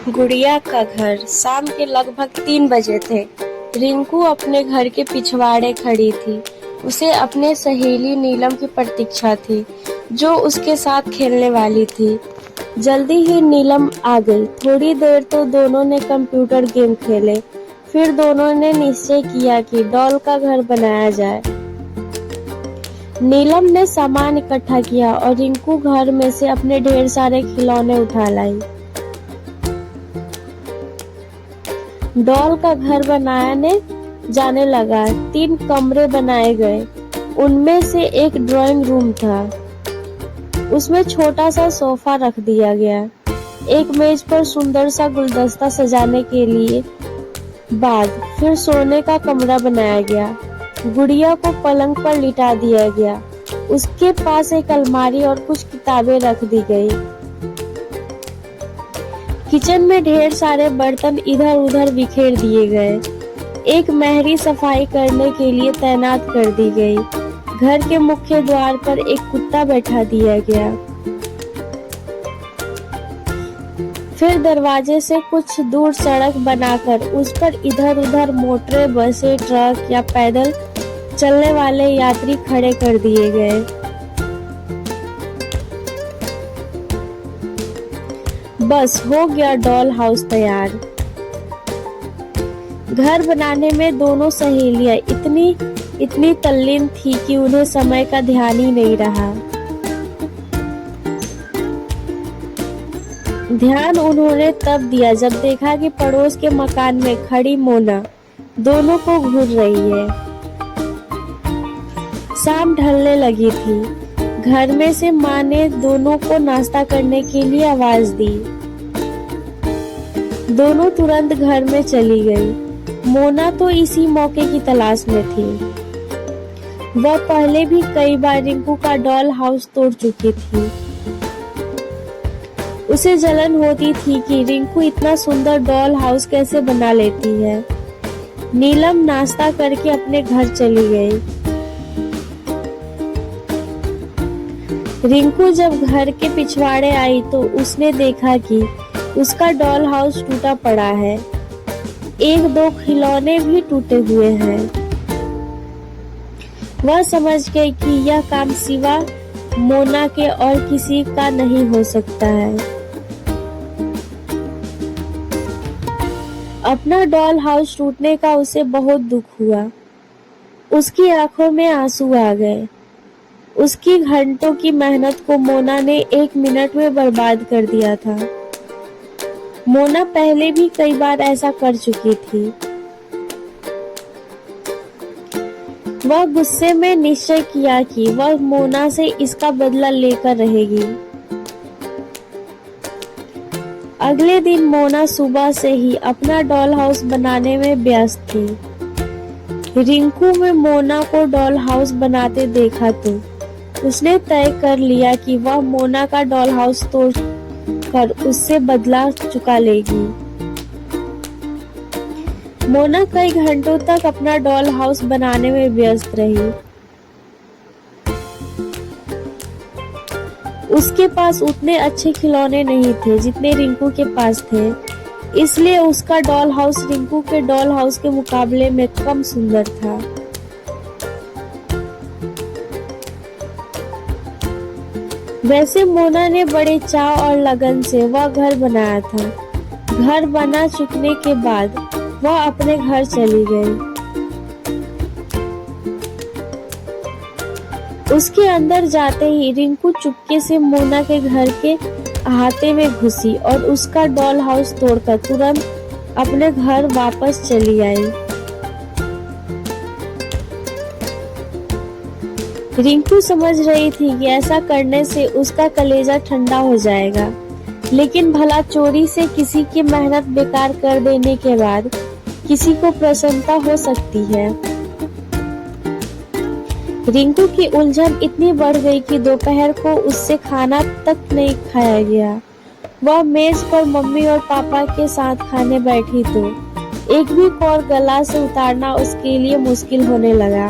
गुड़िया का घर। शाम के लगभग 3 बजे थे। रिंकू अपने घर के पिछवाड़े खड़ी थी। उसे अपने सहेली नीलम की प्रतीक्षा थी, जो उसके साथ खेलने वाली थी। जल्दी ही नीलम आ गई। थोड़ी देर तो दोनों ने कंप्यूटर गेम खेले। फिर दोनों ने निश्चय किया कि डॉल का घर बनाया जाए। नीलम ने सामान इकट्ठा किया और रिंकू घर में से अपने ढेर सारे खिलौने उठा लाई। डॉल का घर बनाने जाने लगा। 3 कमरे बनाए गए। उनमें से एक ड्राइंग रूम था। उसमें छोटा सा सोफा रख दिया गया। एक मेज पर सुंदर सा गुलदस्ता सजाने के लिए बाद फिर सोने का कमरा बनाया गया। गुड़िया को पलंग पर लिटा दिया गया। उसके पास एक अलमारी और कुछ किताबें रख दी गई। किचन में ढेर सारे बर्तन इधर उधर बिखेर दिए गए। एक मेहरी सफाई करने के लिए तैनात कर दी गई। घर के मुख्य द्वार पर एक कुत्ता बैठा दिया गया। फिर दरवाजे से कुछ दूर सड़क बनाकर उस पर इधर उधर मोटरें, बसें, ट्रक या पैदल चलने वाले यात्री खड़े कर दिए गए। बस हो गया डॉल हाउस तैयार। घर बनाने में दोनों सहेलियां इतनी तल्लीन थी कि उन्हें समय का ध्यान ही नहीं रहा। ध्यान उन्होंने तब दिया जब देखा कि पड़ोस के मकान में खड़ी मोना दोनों को घूर रही है। शाम ढलने लगी थी। घर में से माँ ने दोनों को नाश्ता करने के लिए आवाज दी। दोनों तुरंत घर में चली गई। मोना तो इसी मौके की तलाश में थी। वह पहले भी कई बार रिंकू का डॉल हाउस तोड़ चुकी थी। उसे जलन होती थी कि रिंकू इतना सुंदर डॉल हाउस कैसे बना लेती है। नीलम नाश्ता करके अपने घर चली गई। रिंकू जब घर के पिछवाड़े आई तो उसने देखा कि उसका डॉल हाउस टूटा पड़ा है। 1-2 खिलौने भी टूटे हुए हैं। वह समझ गई कि यह काम सिवा मोना के और किसी का नहीं हो सकता है। अपना डॉल हाउस टूटने का उसे बहुत दुख हुआ। उसकी आंखों में आंसू आ गए। उसकी घंटों की मेहनत को मोना ने 1 मिनट में बर्बाद कर दिया था। मोना पहले भी कई बार ऐसा कर चुकी थी। वह गुस्से में निश्चय किया कि वह मोना से इसका बदला लेकर रहेगी। अगले दिन मोना सुबह से ही अपना डॉल हाउस बनाने में व्यस्त थी। रिंकू में मोना को डॉल हाउस बनाते देखा तो उसने तय कर लिया कि वह मोना का डॉल हाउस तोड़ कर उससे बदला चुका लेगी। मोना कई घंटों तक अपना डॉल हाउस बनाने में व्यस्त रही। उसके पास उतने अच्छे खिलौने नहीं थे जितने रिंकू के पास थे, इसलिए उसका डॉल हाउस रिंकू के डॉल हाउस के मुकाबले में कम सुंदर था। वैसे मोना ने बड़े चाव और लगन से वह घर बनाया था। घर बना चुकने के बाद वह अपने घर चली गई। उसके अंदर जाते ही रिंकू चुपके से मोना के घर के अहाते में घुसी और उसका डॉल हाउस तोड़कर तुरंत अपने घर वापस चली आई। रिंकू समझ रही थी कि ऐसा करने से उसका कलेजा ठंडा हो जाएगा, लेकिन भला चोरी से किसी की मेहनत बेकार कर देने के बाद किसी को प्रसन्नता हो सकती है। रिंकू की उलझन इतनी बढ़ गई कि दोपहर को उससे खाना तक नहीं खाया गया। वह मेज पर मम्मी और पापा के साथ खाने बैठी तो एक भी कौर गला से उतारना उसके लिए मुश्किल होने लगा।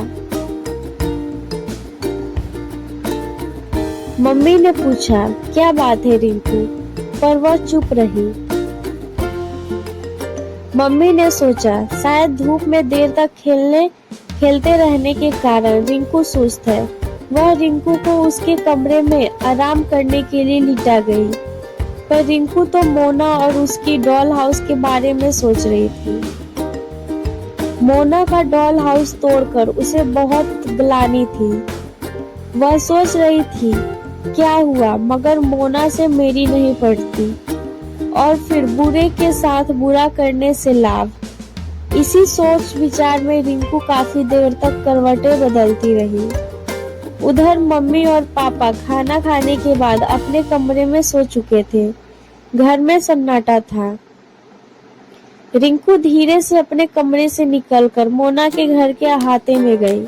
मम्मी ने पूछा, क्या बात है रिंकू? पर वह चुप रही। मम्मी ने सोचा शायद धूप में देर तक खेलते रहने के कारण रिंकू सुस्त है। वह रिंकू को उसके कमरे में आराम करने के लिए लिटा गई, पर रिंकू तो मोना और उसकी डॉल हाउस के बारे में सोच रही थी। मोना का डॉल हाउस तोड़कर उसे बहुत ग्लानि थी। वह सोच रही थी क्या हुआ मगर मोना से मेरी नहीं पड़ती, और फिर बुरे के साथ बुरा करने से लाभ। इसी सोच विचार में रिंकू काफी देर तक करवटें बदलती रही। उधर मम्मी और पापा खाना खाने के बाद अपने कमरे में सो चुके थे। घर में सन्नाटा था। रिंकू धीरे से अपने कमरे से निकलकर मोना के घर के अहाते में गई।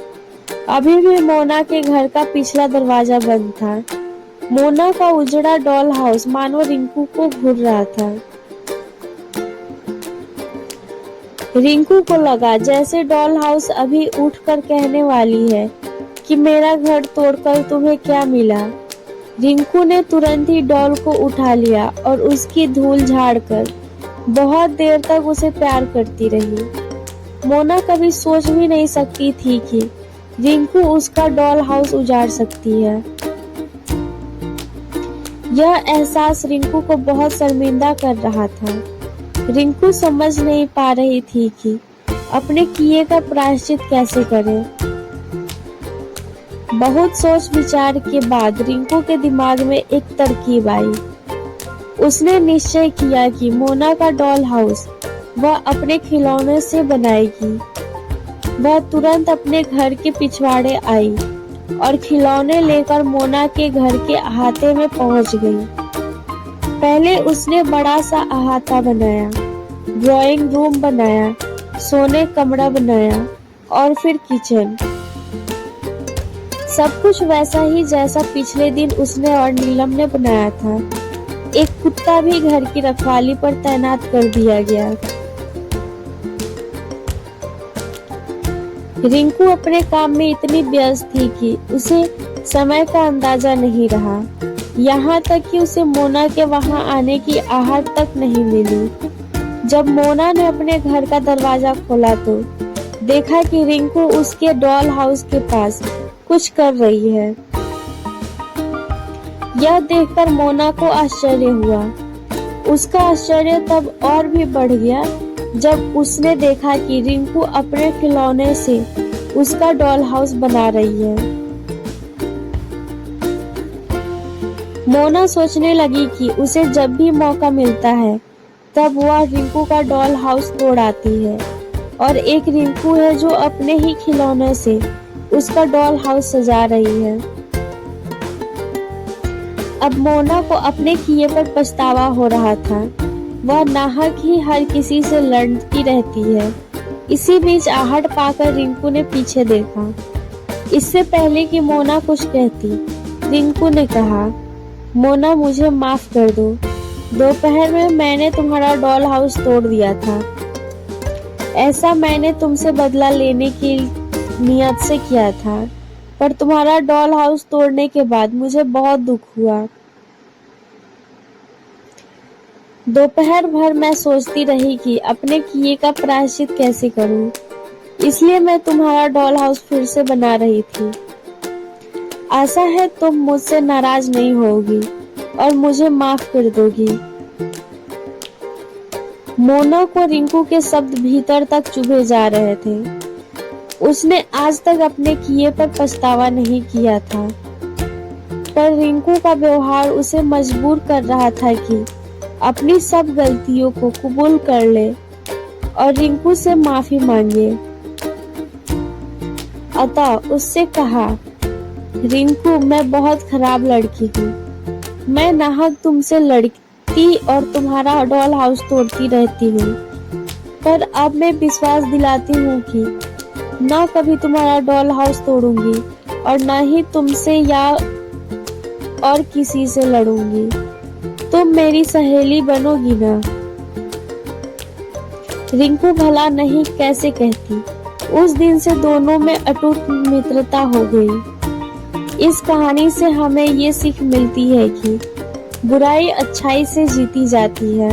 अभी भी मोना के घर का पिछला दरवाजा बंद था। मोना का उजड़ा डॉल हाउस मानो रिंकू को घूर रहा था। रिंकू को लगा जैसे डॉल हाउस अभी उठकर कहने वाली है कि मेरा घर तोड़कर तुम्हें क्या मिला। रिंकू ने तुरंत ही डॉल को उठा लिया और उसकी धूल झाड़कर बहुत देर तक उसे प्यार करती रही। मोना कभी सोच भी नहीं सकती थी कि रिंकू उसका डॉल हाउस उजाड़ सकती है। यह एहसास रिंकू को बहुत शर्मिंदा कर रहा था। रिंकू समझ नहीं पा रही थी कि अपने किए का प्रायश्चित कैसे करे। बहुत सोच विचार के बाद रिंकू के दिमाग में एक तरकीब आई। उसने निश्चय किया कि मोना का डॉल हाउस वह अपने खिलौने से बनाएगी। वह तुरंत अपने घर के पिछवाड़े आई और खिलौने लेकर मोना के घर के अहाते में पहुंच गई। पहले उसने बड़ा सा अहाता बनाया, ड्राइंग रूम बनाया, सोने कमरा बनाया और फिर किचन। सब कुछ वैसा ही जैसा पिछले दिन उसने और नीलम ने बनाया था। एक कुत्ता भी घर की रखवाली पर तैनात कर दिया गया। रिंकू अपने काम में इतनी व्यस्त थी कि उसे समय का अंदाजा नहीं रहा। यहाँ तक कि उसे मोना के वहाँ आने की आहट तक नहीं मिली। जब मोना ने अपने घर का दरवाजा खोला तो देखा कि रिंकू उसके डॉल हाउस के पास कुछ कर रही है। यह देखकर मोना को आश्चर्य हुआ। उसका आश्चर्य तब और भी बढ़ गया जब उसने देखा कि रिंकू अपने खिलौने से उसका डॉल हाउस बना रही है। मोना सोचने लगी कि उसे जब भी मौका मिलता है तब वह रिंकू का डॉल हाउस तोड़ आती है, और एक रिंकू है जो अपने ही खिलौने से उसका डॉल हाउस सजा रही है। अब मोना को अपने किए पर पछतावा हो रहा था। वह नाहक ही हर किसी से लड़ती रहती है। इसी बीच आहट पाकर रिंकू ने पीछे देखा। इससे पहले कि मोना कुछ कहती, रिंकू ने कहा, मोना मुझे माफ कर दो। दोपहर में मैंने तुम्हारा डॉल हाउस तोड़ दिया था। ऐसा मैंने तुमसे बदला लेने की नियत से किया था, पर तुम्हारा डॉल हाउस तोड़ने के बाद मुझे बहुत दुख हुआ। दोपहर भर मैं सोचती रही कि अपने किए का प्रायश्चित कैसे करूं, इसलिए मैं तुम्हारा डॉल हाउस फिर से बना रही थी। आशा है तुम मुझसे नाराज नहीं होगी और मुझे माफ कर दोगी। मोना को रिंकू के शब्द भीतर तक चुभे जा रहे थे। उसने आज तक अपने किए पर पछतावा नहीं किया था, पर रिंकू का व्यवहार उसे मजबूर कर रहा था कि अपनी सब गलतियों को कबूल कर ले और रिंकू से माफी मांगे। अतः उससे कहा, रिंकू मैं बहुत खराब लड़की हूँ। मैं नाहक तुमसे लड़ती और तुम्हारा डॉल हाउस तोड़ती रहती हूँ, पर अब मैं विश्वास दिलाती हूँ कि ना कभी तुम्हारा डॉल हाउस तोड़ूंगी और ना ही तुमसे या और किसी से लड़ूंगी। तुम मेरी सहेली बनोगी ना? रिंकू भला नहीं कैसे कहती। उस दिन से दोनों में अटूट मित्रता हो गई। इस कहानी से हमें ये सीख मिलती है कि बुराई अच्छाई से जीती जाती है।